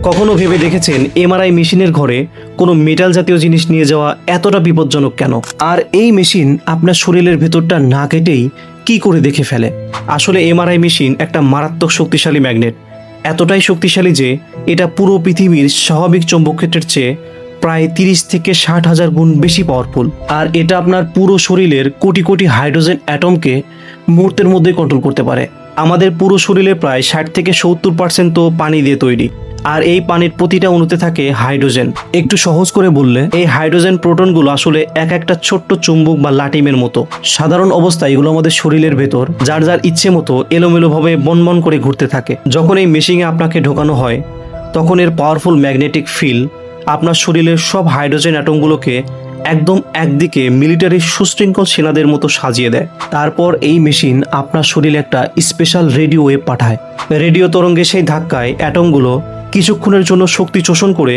কখনো ভেবে দেখেছেন এমআরআই মেশিনের ঘরে কোনো মেটাল জাতীয় জিনিস নিয়ে যাওয়া এতটা বিপজ্জনক কেন? আর এই মেশিন আপনার শরীরের ভেতরটা না কেটেই কি করে দেখে ফেলে? আসলে এমআরআই মেশিন একটা মারাত্মক শক্তিশালী ম্যাগনেট, এতটাই শক্তিশালী যে এটা পুরো পৃথিবীর স্বাভাবিক চৌম্বকক্ষেত্রের চেয়ে প্রায় 30 থেকে 60,000 গুণ বেশি পাওয়ারফুল। আর এটা আপনার পুরো শরীরের কোটি কোটি হাইড্রোজেন অ্যাটমকে মুহূর্তের মধ্যে কন্ট্রোল করতে পারে। আমাদের পুরো শরীরে প্রায় 60 থেকে 70% তো পানি দিয়ে তৈরি, আর এই পানির প্রতিটা অণুতে থাকে হাইড্রোজেন। একটু সহজ করে বললে এই হাইড্রোজেন প্রোটনগুলো আসলে এক একটা ছোট্ট চুম্বক বা লাটিমের মতো। সাধারণ অবস্থায় এগুলো আমাদের শরীরের ভেতর যার যার ইচ্ছে মতো এলোমেলোভাবে বনবন করে ঘুরতে থাকে। যখন এই মেশিনে আপনাকে ঢোকানো হয় তখন এর পাওয়ারফুল ম্যাগনেটিক ফিল্ড আপনার শরীরের সব হাইড্রোজেন অ্যাটমগুলোকে একদম একদিকে মিলিটারির সুশৃঙ্খল সেনাদের মতো সাজিয়ে দেয়। তারপর এই মেশিন আপনার শরীরে একটা স্পেশাল রেডিও ওয়েভ পাঠায়। রেডিও তরঙ্গে সেই ধাক্কায় অ্যাটমগুলো কিছুক্ষণের জন্য শক্তি শোষণ করে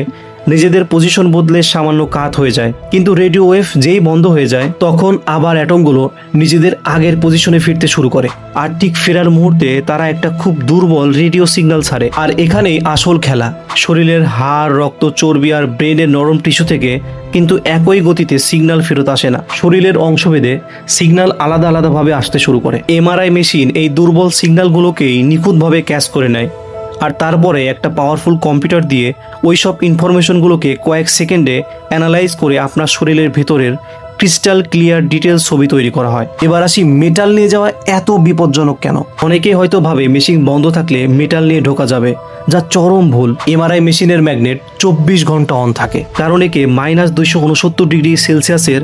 নিজেদের পজিশন বদলে সামান্য কাত হয়ে যায়। কিন্তু রেডিও ওয়েভ যেই বন্ধ হয়ে যায় তখন আবার অ্যাটমগুলো নিজেদের আগের পজিশনে ফিরতে শুরু করে। আর ঠিক ফেরার মুহূর্তে তারা একটা খুব দুর্বল রেডিও সিগন্যাল ছাড়ে। আর এখানেই আসল খেলা। শরীরের হাড়, রক্ত, চর্বি আর ব্রেনের নরম টিস্যু থেকে কিন্তু একই গতিতে সিগন্যাল ফেরত আসে না। শরীরের অংশভেদে সিগন্যাল আলাদা আলাদাভাবে আসতে শুরু করে। এমআরআই মেশিন এই দুর্বল সিগন্যালগুলোকেই নিখুঁতভাবে ক্যাচ করে নেয়, আর তারপরে একটা পাওয়ারফুল কম্পিউটার দিয়ে ওই সব ইনফরমেশনগুলোকে কয়েক সেকেন্ডে অ্যানালাইজ করে আপনার শরীরের ভেতরের ক্রিস্টাল ক্লিয়ার ডিটেলস ছবি তৈরি করা হয়। এবার আসি মেটাল নিয়ে যাওয়া এত বিপজ্জনক কেন? অনেকেই হয়তো ভাবে মেশিন বন্ধ থাকলে মেটাল নিয়ে ঢোকা যাবে, যা চরম ভুল। এমআরআই মেশিনের ম্যাগনেট 24 ঘন্টা অন থাকে, কারণ একে -269 ডিগ্রি সেলসিয়াসের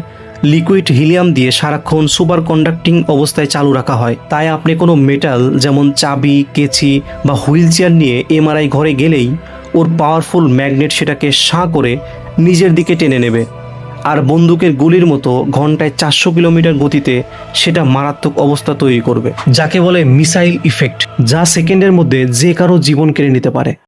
লিকুইড হিলিয়াম দিয়ে সারাক্ষণ সুপার কন্ডাক্টিং অবস্থায় চালু রাখা হয়। তাই আপনি কোনো মেটাল যেমন চাবি, কেচি বা হুইল চেয়ার নিয়ে এমআরআই ঘরে গেলেই ওর পাওয়ারফুল ম্যাগনেট সেটাকে সাঁ করে নিজের দিকে টেনে নেবে, আর বন্দুকের গুলির মতো ঘন্টায় 400 কিলোমিটার গতিতে সেটা মারাত্মক অবস্থা তৈরি করবে, যাকে বলে মিসাইল ইফেক্ট, যা সেকেন্ডের মধ্যে যে কারো জীবন কেড়ে নিতে পারে।